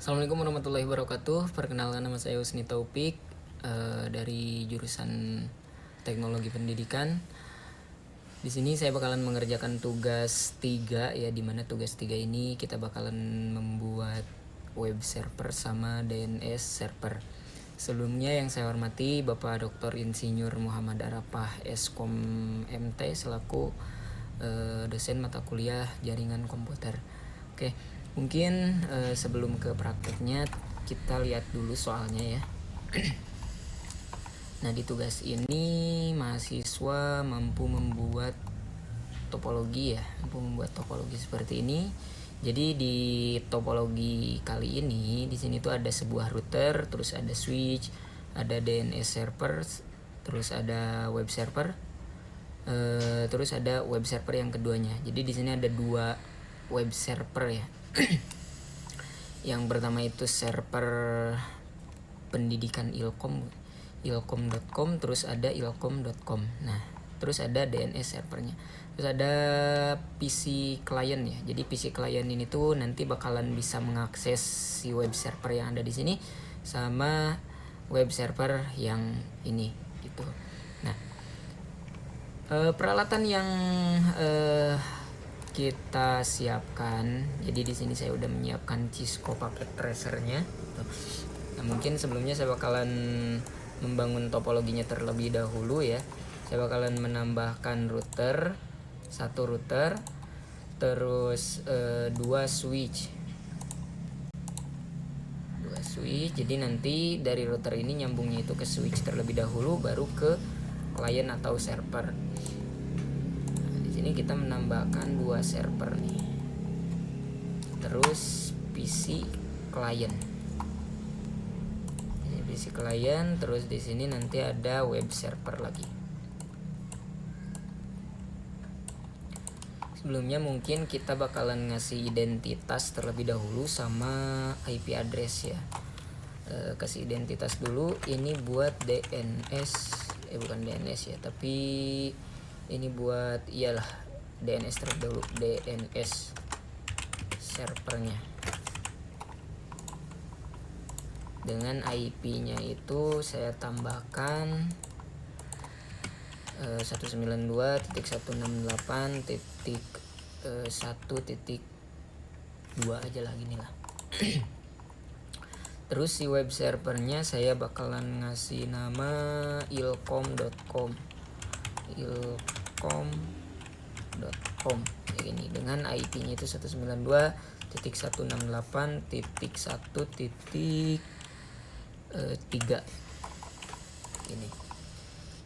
Assalamualaikum warahmatullahi wabarakatuh. Perkenalkan, nama saya Husni Taufik dari jurusan Teknologi Pendidikan. Di sini saya bakalan mengerjakan tugas 3 ya, dimana tugas 3 ini kita bakalan membuat web server sama DNS server. Sebelumnya yang saya hormati Bapak Dr. Insinyur Muhammad Arafah Eskom MT selaku dosen mata kuliah jaringan komputer. Oke, mungkin sebelum ke prakteknya kita lihat dulu soalnya ya. Nah, di tugas ini mahasiswa mampu membuat topologi seperti ini. Jadi di topologi kali ini di sini tuh ada sebuah router, terus ada switch, ada DNS server, terus ada web server, terus ada web server yang keduanya. Jadi di sini ada 2 web server ya. Yang pertama itu server pendidikan ilkom.com, terus ada ilkom.com. Nah, terus ada DNS servernya. Terus ada PC client ya. Jadi PC client ini tuh nanti bakalan bisa mengakses si web server yang ada di sini sama web server yang ini gitu. Nah, peralatan yang kita siapkan. Jadi di sini saya udah menyiapkan Cisco paket tracernya. Nah, mungkin sebelumnya saya bakalan membangun topologinya terlebih dahulu ya. Saya bakalan menambahkan router, 1 router, terus 2 switch. Jadi nanti dari router ini nyambungnya itu ke switch terlebih dahulu, baru ke client atau server. Nah, di sini kita menambahkan 2 server nih. Terus PC client. Ini PC client, terus di sini nanti ada web server lagi. Sebelumnya mungkin kita bakalan ngasih identitas terlebih dahulu sama IP address ya. Kasih identitas dulu. Ini buat DNS, bukan DNS ya, tapi ini buat DNS terlebih dahulu, DNS servernya. Dengan IP-nya itu saya tambahkan 192.168.1.2 aja lah, gini lah. Terus si web servernya saya bakalan ngasih nama ilkom.com kayak gini, dengan IP-nya itu 192.168.1.3 ini.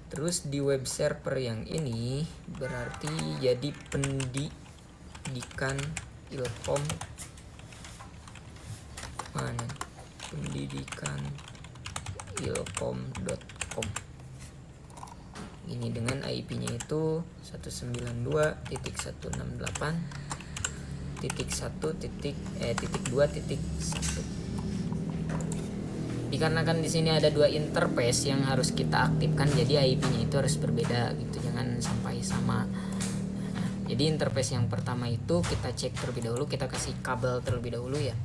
Terus di web server yang ini berarti jadi pendidikan ilkom mana? Pendidikan ilkom.com. Ini dengan IP-nya itu 192.168.2.1. Dikarenakan di sini ada 2 interface yang harus kita aktifkan, jadi IP-nya itu harus berbeda gitu, jangan sampai sama. Jadi interface yang pertama itu kita cek terlebih dahulu, kita kasih kabel terlebih dahulu ya.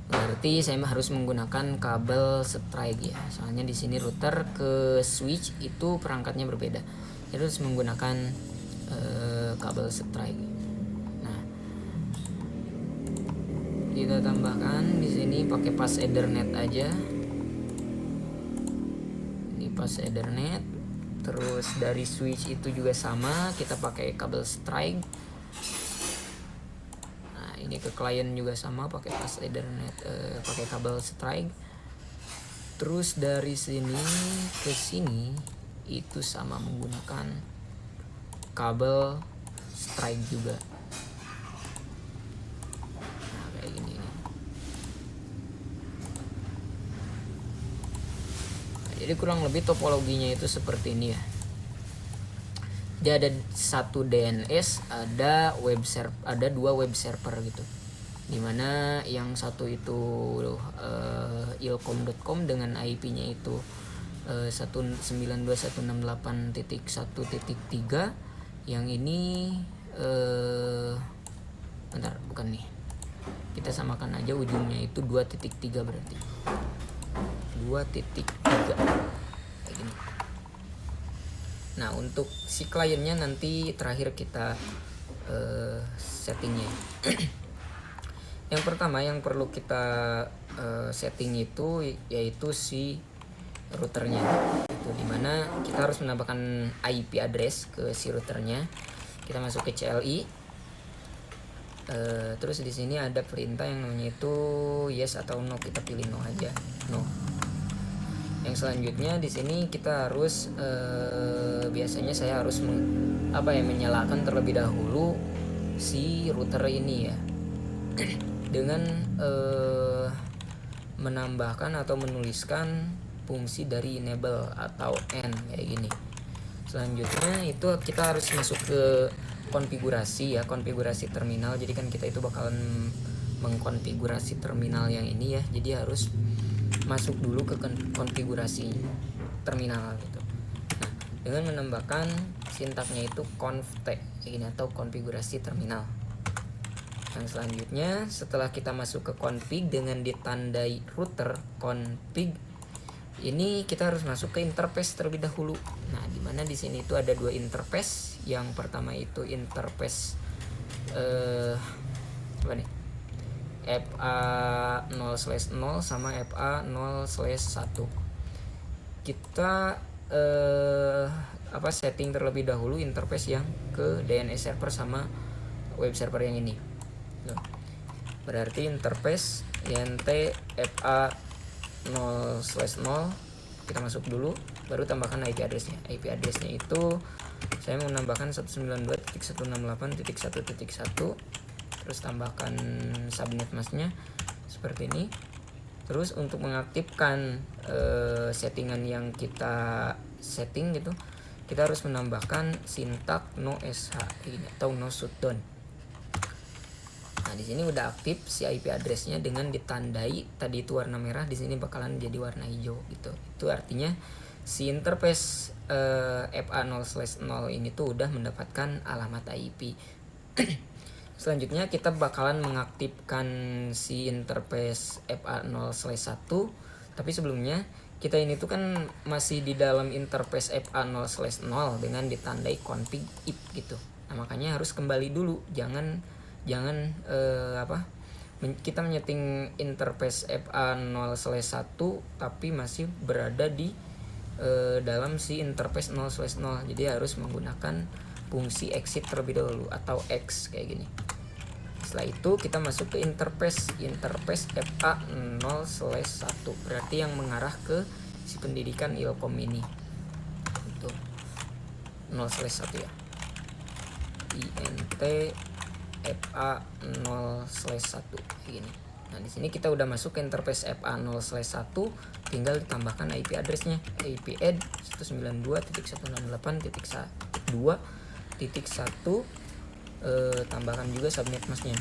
Berarti saya harus menggunakan kabel strike ya. Soalnya di sini router ke switch itu perangkatnya berbeda. Jadi harus menggunakan kabel strike. Nah, kita tambahkan di sini pakai pas Ethernet aja. Ini pas Ethernet. Terus dari switch itu juga sama, kita pakai kabel strike. Ini ke klien juga sama, pakai pas Ethernet, pakai kabel strike. Terus dari sini ke sini itu sama, menggunakan kabel strike juga. Nah, kayak gini nih. Nah, jadi kurang lebih topologinya itu seperti ini ya. Dia ada 1 DNS, ada 2 web server gitu. Dimana yang satu itu ilkom.com dengan IP-nya itu 192.168.1.3. Yang ini bukan nih. kita samakan aja ujungnya itu 2.3 berarti 2.3 kayak gini. Nah untuk si kliennya nanti terakhir kita settingnya. Yang pertama yang perlu kita setting itu yaitu si routernya, itu dimana kita harus menambahkan IP address ke si routernya. Kita masuk ke CLI, terus di sini ada perintah yang namanya itu yes atau no, kita pilih no aja, no. Yang selanjutnya di sini kita harus biasanya saya harus menyalakan terlebih dahulu si router ini ya dengan menambahkan atau menuliskan fungsi dari enable atau n kayak gini. Selanjutnya itu kita harus masuk ke konfigurasi ya, konfigurasi terminal. Jadi kan kita itu bakalan mengkonfigurasi terminal yang ini ya, jadi harus masuk dulu ke konfigurasi terminal gitu. Nah dengan menambahkan sintaknya itu conft kayak gini atau konfigurasi terminal. Yang selanjutnya setelah kita masuk ke config dengan ditandai router config, ini kita harus masuk ke interface terlebih dahulu. Nah, dimana di sini itu ada dua interface. Yang pertama itu interface FA0/0 sama FA0/1. Kita setting terlebih dahulu interface yang ke DNS server sama web server yang ini. Berarti interface int FA0/0 kita masuk dulu, baru tambahkan IP addressnya. IP addressnya itu saya mau menambahkan 192.168.1.1, terus tambahkan subnet masknya seperti ini. Terus untuk mengaktifkan settingan yang kita setting gitu, kita harus menambahkan sintak no sh ini atau no shutdown. Nah di sini udah aktif si IP addressnya dengan ditandai tadi itu warna merah, di sini bakalan jadi warna hijau gitu. Itu artinya si interface FA0/0 ini tuh udah mendapatkan alamat IP. Selanjutnya kita bakalan mengaktifkan si interface FA0/1, tapi sebelumnya kita ini tuh kan masih di dalam interface FA0/0 dengan ditandai config if gitu. Nah makanya harus kembali dulu, jangan kita menyeting interface FA0/1 tapi masih berada di dalam si interface 0/0. Jadi harus menggunakan fungsi exit terlebih dahulu atau X kayak gini. Setelah itu kita masuk ke interface FA0/1, berarti yang mengarah ke si pendidikan Ilkom ini. Itu 0/1 ya. int FA0/1 gini. Nah, di sini kita udah masuk ke interface FA0/1, tinggal ditambahkan IP addressnya, IP add 192.168.2.1, tambahkan juga subnet masknya.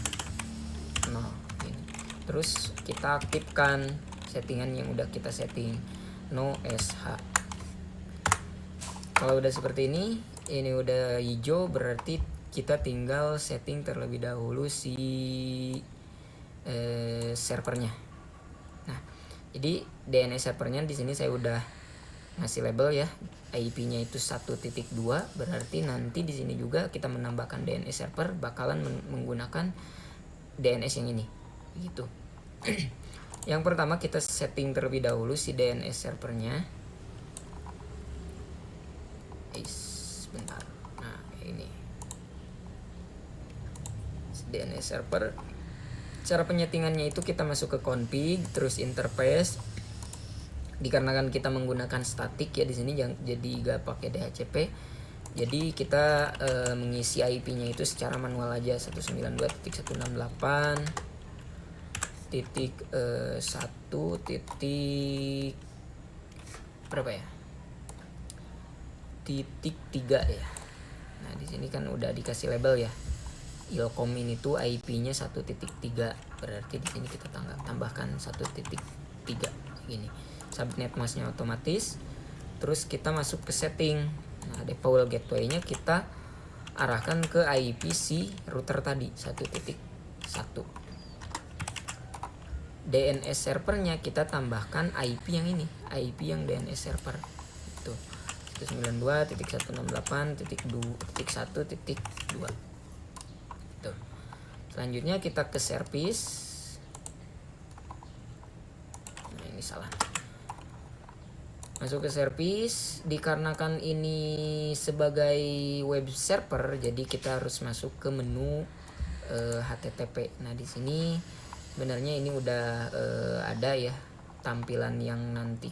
Nah, ini. Terus kita aktifkan settingan yang udah kita setting, no sh. Kalau udah seperti ini udah hijau, berarti kita tinggal setting terlebih dahulu si servernya. Nah, jadi DNS servernya di sini saya udah ngasih label ya, IP-nya itu 1.2, berarti nanti di sini juga kita menambahkan DNS server bakalan menggunakan DNS yang ini, gitu. Yang pertama kita setting terlebih dahulu si DNS servernya. Sebentar. Nah, ini DNS server. Cara penyetingannya itu kita masuk ke config, terus interface. Dikarenakan kita menggunakan statik ya di sini, jadi gak pakai DHCP. Jadi kita mengisi IP-nya itu secara manual aja, 192.168.1 titik berapa ya? .3 ya. Nah, di sini kan udah dikasih label ya. Ilkom ini tuh IP-nya 1.3, berarti di sini kita tambahkan 1.3 gini. Subnet masknya otomatis. Terus kita masuk ke setting. Nah, default gateway-nya kita arahkan ke IP si router tadi 1.1. DNS servernya kita tambahkan IP yang ini, IP yang DNS server itu 192.168.1.2. Tuh. Selanjutnya kita ke service. Nah, ini salah. Masuk ke service, dikarenakan ini sebagai web server, jadi kita harus masuk ke menu HTTP. Nah, di sini sebenarnya ini udah ada ya tampilan yang nanti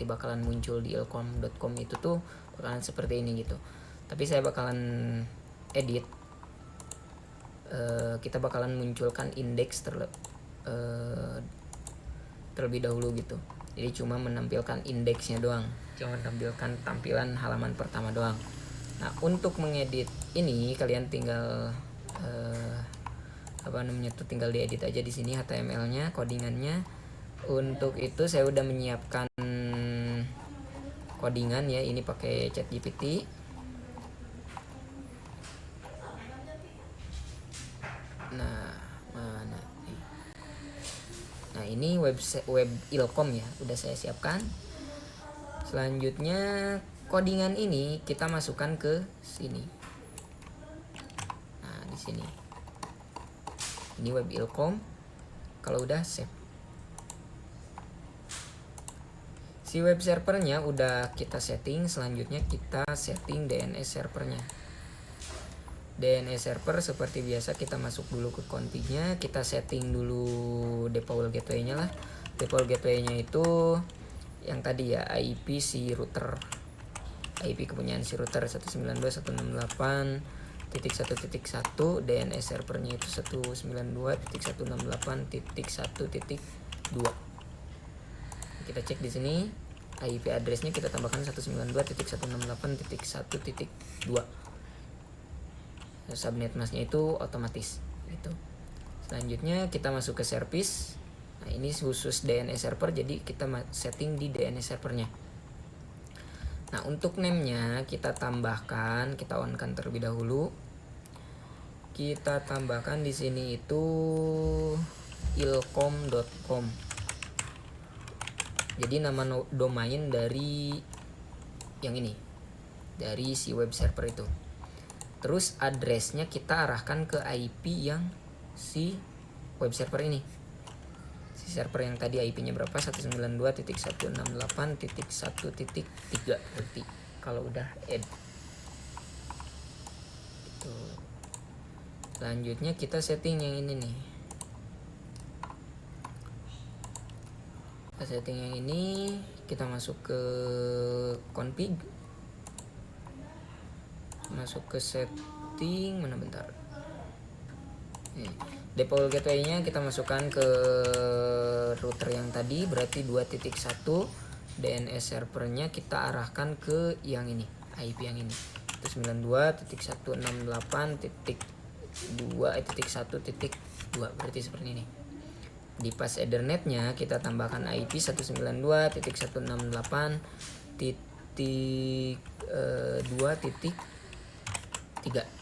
bakalan muncul di ilkom.com itu tuh bakalan seperti ini gitu. Tapi saya bakalan edit. Kita bakalan munculkan indeks terlebih dahulu gitu. Jadi cuma menampilkan indeksnya doang, cuma menampilkan tampilan halaman pertama doang. Nah, untuk mengedit ini kalian tinggal tinggal diedit aja di sini HTML-nya, codingannya. Untuk itu saya udah menyiapkan codingan ya, ini pakai ChatGPT. Nah, mana nih? Nah, ini web ilkom ya, udah saya siapkan. Selanjutnya codingan ini kita masukkan ke sini. Nah, di sini. Ini web ilkom. Kalau udah save. Si web servernya udah kita setting. Selanjutnya kita setting DNS servernya. DNS server seperti biasa kita masuk dulu ke config-nya, kita setting dulu default gateway-nya lah. Default gateway-nya itu yang tadi ya, IP si router. IP kepunyaan si router 192.168.1.1, DNS servernya itu 192.168.1.2. Kita cek di sini IP address-nya kita tambahkan 192.168.1.2. Subnet masknya itu otomatis gitu. Selanjutnya kita masuk ke service. Nah, ini khusus DNS server, jadi kita setting di DNS servernya. Nah, untuk name-nya kita tambahkan, kita on-kan terlebih dahulu. Kita tambahkan di sini itu ilkom.com. Jadi nama domain dari yang ini, dari si web server itu. Terus addressnya kita arahkan ke IP yang si web server ini. Si server yang tadi IP-nya berapa? 192.168.1.3 berarti kalau udah add. Itu. Selanjutnya kita setting yang ini nih. Kita setting yang ini, kita masuk ke config. Masuk ke setting, mana bentar. Default gateway-nya kita masukkan ke router yang tadi, berarti 2.1. DNS servernya kita arahkan ke yang ini, IP yang ini. Itu 92.168.2.1.2, berarti seperti ini. Di pas Ethernet-nya kita tambahkan IP 192.168.2.3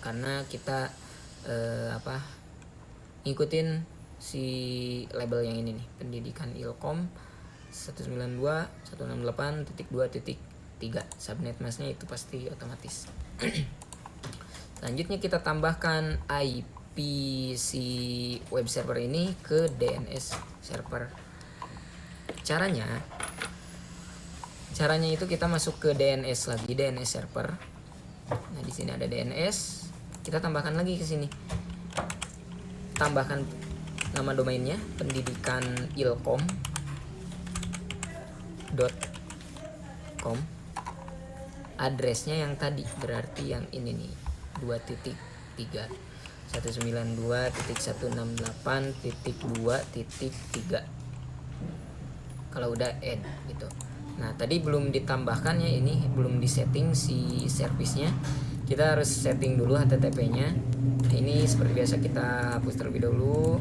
karena kita ngikutin si label yang ini nih, pendidikan ilkom 192.168.2.3. subnet masknya itu pasti otomatis. Selanjutnya kita tambahkan IP si web server ini ke DNS server. Caranya itu kita masuk ke DNS lagi, DNS server. Nah, di sini ada DNS, kita tambahkan lagi ke sini. Tambahkan nama domainnya pendidikan ilkom.com. Addressnya yang tadi, berarti yang ini nih, 2.3 192.168.2.3. Kalau udah add gitu. Nah, tadi belum ditambahkan ya, ini belum disetting si service-nya. Kita harus setting dulu HTTP-nya. Nah, ini seperti biasa kita hapus terlebih dahulu.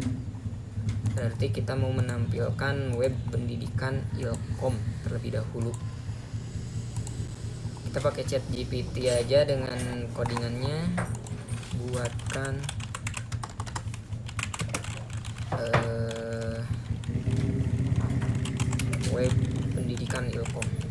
Berarti kita mau menampilkan web pendidikan ilkom terlebih dahulu. Kita pakai ChatGPT aja dengan codingannya. Buatkan web pendidikan Ilkom ini.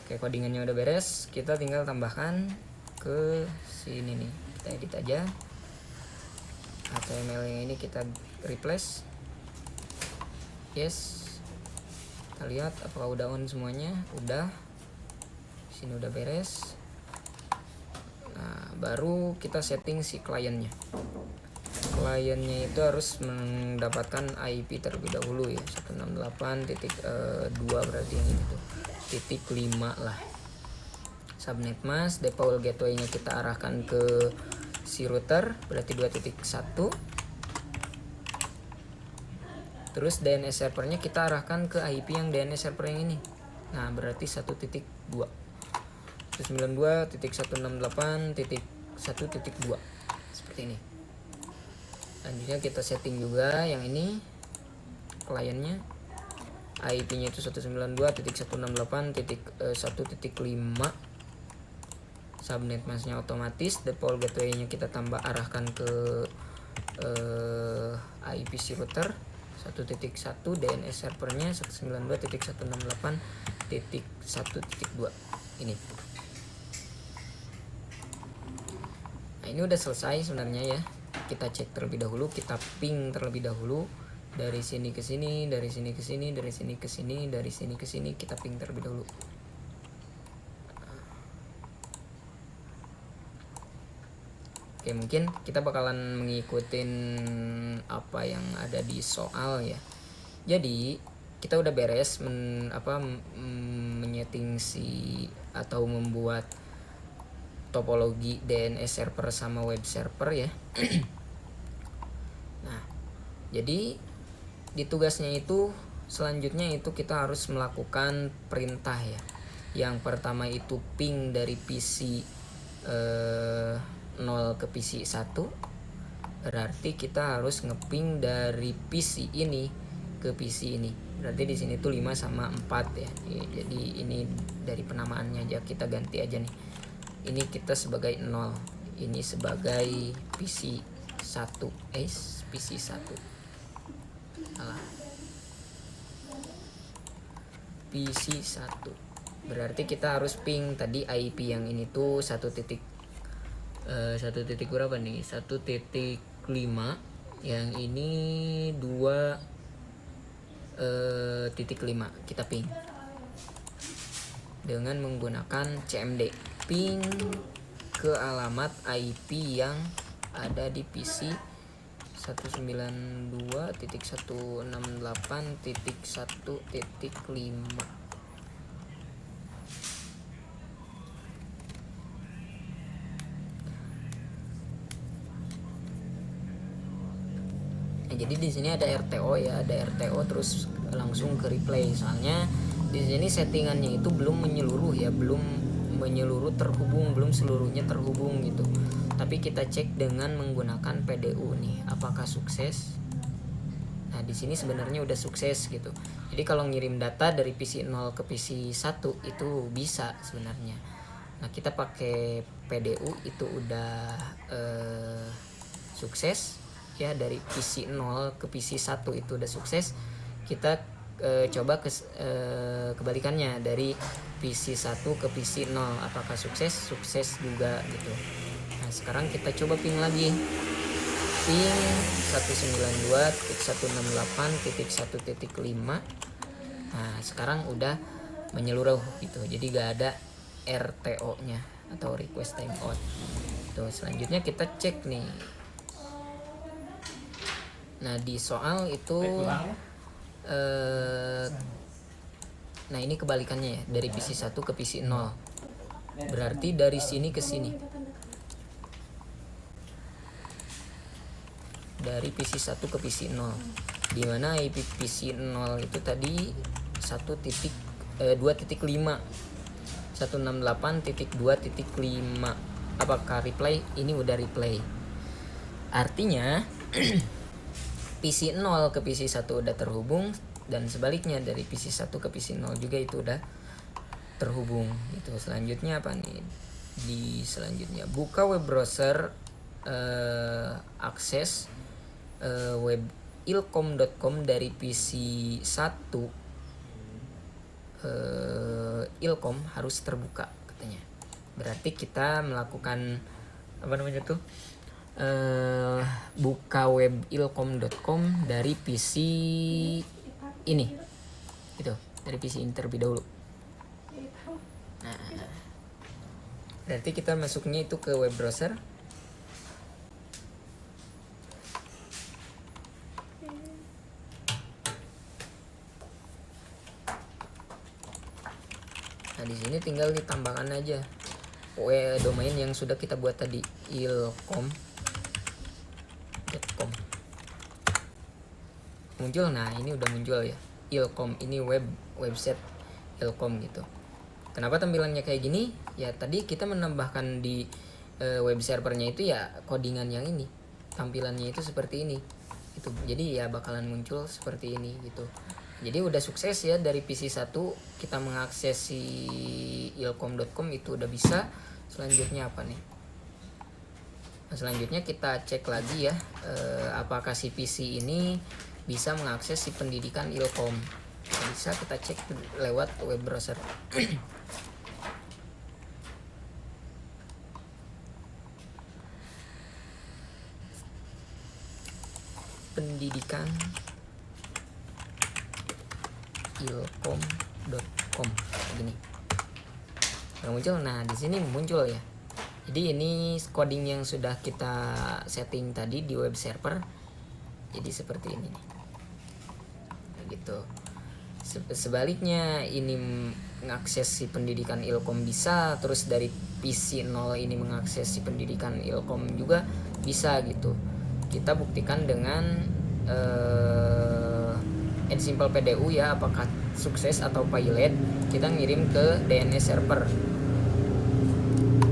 Oke, codingannya udah beres, kita tinggal tambahkan ke sini nih. Kita edit aja. HTML yang ini kita replace. Yes. Kita lihat apakah udah on semuanya. Udah. Sini udah beres. Nah, baru kita setting si kliennya. Kliennya itu harus mendapatkan IP terlebih dahulu ya. 168.2 berarti yang itu. Titik 5 lah. Subnet mask, default gateway-nya kita arahkan ke si router, berarti 2.1. Terus DNS servernya kita arahkan ke IP yang DNS server yang ini. Nah, berarti 1.2. 192.168.1.2 seperti ini. Selanjutnya kita setting juga yang ini kliennya, IP-nya itu 192.168.1.5. Subnet mask-nya otomatis, default gateway-nya kita tambah arahkan ke IP si router 1.1, DNS servernya 192.168.1.2 ini. Nah, ini udah selesai sebenarnya ya. Kita cek terlebih dahulu, kita ping terlebih dahulu dari sini ke sini, dari sini ke sini, dari sini ke sini, dari sini ke sini, kita ping terlebih dahulu. Oke, mungkin kita bakalan mengikutin apa yang ada di soal ya. Jadi kita udah beres menyeting si atau membuat topologi DNS server sama web server ya. Nah, jadi di tugasnya itu selanjutnya itu kita harus melakukan perintah ya. Yang pertama itu ping dari PC 0 ke PC 1. Berarti kita harus ngeping dari PC ini ke PC ini. Berarti di sini tuh 5 sama 4 ya. Jadi ini dari penamaannya aja kita ganti aja nih. Ini kita sebagai 0, ini sebagai PC 1. PC 1. Alah. PC 1. Berarti kita harus ping tadi IP yang ini tuh 1 titik berapa nih? 1.5. Yang ini 2.5 kita ping dengan menggunakan CMD. Ping ke alamat IP yang ada di PC 192.168.1.5. Jadi di sini ada RTO ya, ada RTO terus langsung ke replay. Soalnya di sini settingannya itu belum menyeluruh ya, belum menyeluruh terhubung, belum seluruhnya terhubung gitu. Tapi kita cek dengan menggunakan PDU nih, apakah sukses? Nah, di sini sebenarnya udah sukses gitu. Jadi kalau ngirim data dari PC 0 ke PC 1 itu bisa sebenarnya. Nah, kita pakai PDU itu udah sukses. Ya, dari PC 0 ke PC 1 itu udah sukses. Kita coba kebalikannya, dari PC 1 ke PC 0 apakah sukses? Sukses juga gitu. Nah, sekarang kita coba ping lagi. Ping 192.168.1.5. Nah, sekarang udah menyeluruh gitu. Jadi gak ada RTO-nya atau request timeout. Tuh, selanjutnya kita cek nih. Nah, di soal itu nah ini kebalikannya ya, dari PC 1 ke PC 0. Berarti dari sini ke sini. Dari PC 1 ke PC 0. Di mana IP PC 0 itu tadi 2.5. 168.2.5. Apakah reply? Ini udah reply. Artinya PC 0 ke PC 1 udah terhubung, dan sebaliknya dari PC 1 ke PC 0 juga itu udah terhubung gitu. Selanjutnya apa nih? Di selanjutnya buka web browser, akses web ilkom.com dari PC 1. Ilkom harus terbuka katanya. Berarti kita melakukan apa namanya tuh, buka web ilkom.com dari PC ini gitu, dari PC ini terlebih dahulu. Nah, berarti kita masuknya itu ke web browser. Nah, di sini tinggal ditambahkan aja domain yang sudah kita buat tadi, ilkom.com. Muncul, nah ini udah muncul ya, ilkom, ini website ilkom gitu. Kenapa tampilannya kayak gini? Ya tadi kita menambahkan di web servernya itu ya codingan yang ini, tampilannya itu seperti ini itu. Jadi ya bakalan muncul seperti ini gitu. Jadi udah sukses ya, dari PC 1 kita mengakses si ilkom.com itu udah bisa. Selanjutnya apa nih? Nah, selanjutnya kita cek lagi ya, apakah si PC ini bisa mengakses si pendidikan ilkom. Bisa kita cek lewat web browser. Pendidikan ilkom.com begini. Muncul. Nah, di sini muncul ya. Jadi ini coding yang sudah kita setting tadi di web server. Jadi seperti ini nih. Gitu. Sebaliknya ini mengakses si pendidikan ilkom bisa, terus dari PC 0 ini mengakses si pendidikan ilkom juga bisa gitu. Kita buktikan dengan Simple PDU ya, apakah sukses atau pilot. Kita ngirim ke DNS server.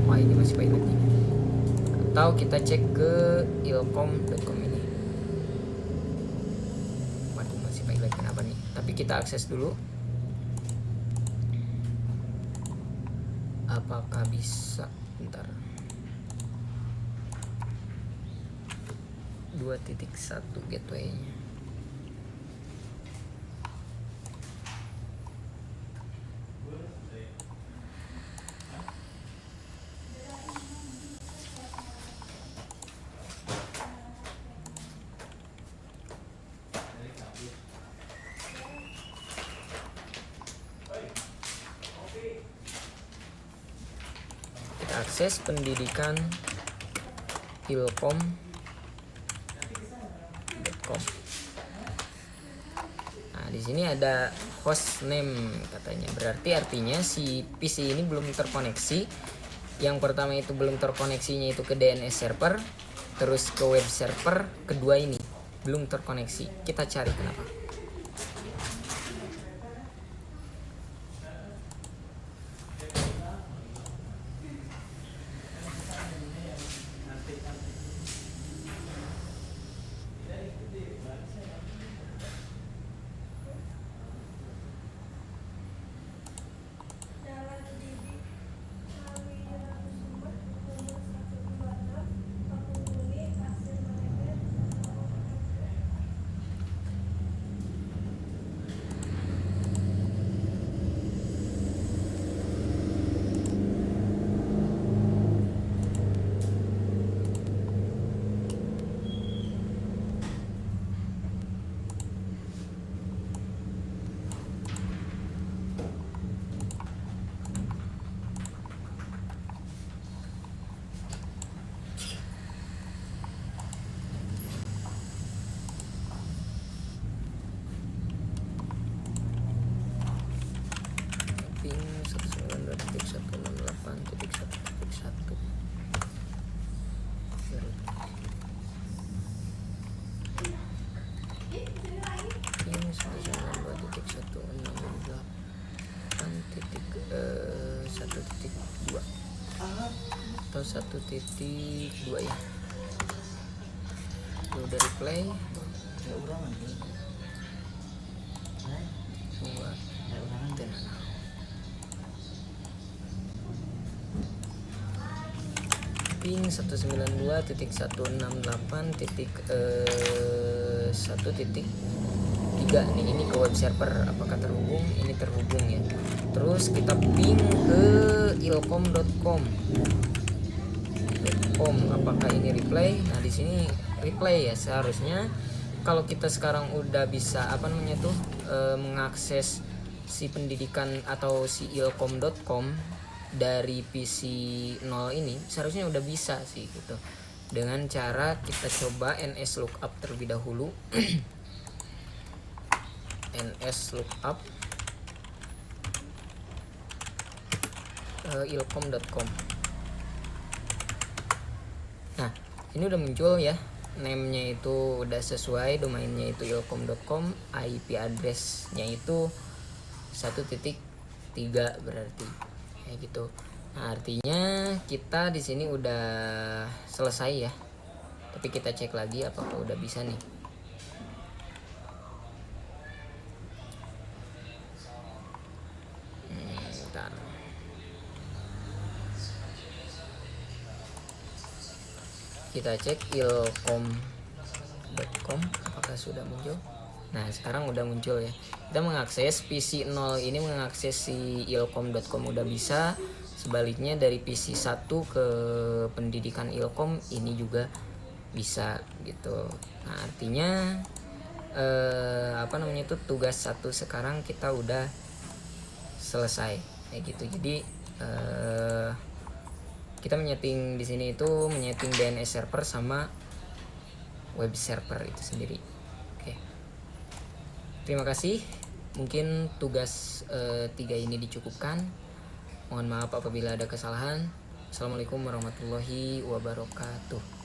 Wah, ini masih pilot nih. Atau kita cek ke ilkom.com ini. Waduh, masih pilot, kenapa nih? Tapi kita akses dulu. Apakah bisa? Bentar. 2.1 gateway-nya. Kita akses pendidikan ilkom.com. Nah, di sini ada host name katanya. Berarti artinya si PC ini belum terkoneksi. Yang pertama itu belum terkoneksinya itu ke DNS server, terus ke web server. Kedua ini belum terkoneksi. Kita cari kenapa. 1.2 atau 1.2 ya. Udah replay ping 192.168.1.3 nih, ini ke web server apakah terhubung? Ini terhubung ya. Terus kita ping ke ilkom.com apakah ini replay? Nah di sini replay ya. Seharusnya kalau kita sekarang udah bisa mengakses si pendidikan atau si ilkom.com dari PC 0 ini, seharusnya udah bisa sih gitu. Dengan cara kita coba ns lookup terlebih dahulu. ns lookup ilkom.com. Nah ini udah muncul ya, name-nya itu udah sesuai, domainnya itu ilkom.com, IP address-nya itu 1.3 berarti kayak gitu. Nah artinya kita di sini udah selesai ya, tapi kita cek lagi apakah udah bisa nih. Bentar. Kita cek ilkom.com apakah sudah muncul. Nah sekarang udah muncul ya. Kita mengakses PC 0 ini, mengakses si ilkom.com udah bisa. Sebaliknya dari PC 1 ke pendidikan ilkom ini juga bisa gitu. Nah artinya tugas 1 sekarang kita udah selesai kayak gitu. Jadi kita menyeting di sini itu menyeting DNS server sama web server itu sendiri. Oke. Terima kasih. Mungkin tugas 3 ini dicukupkan. Mohon maaf apabila ada kesalahan. Assalamualaikum warahmatullahi wabarakatuh.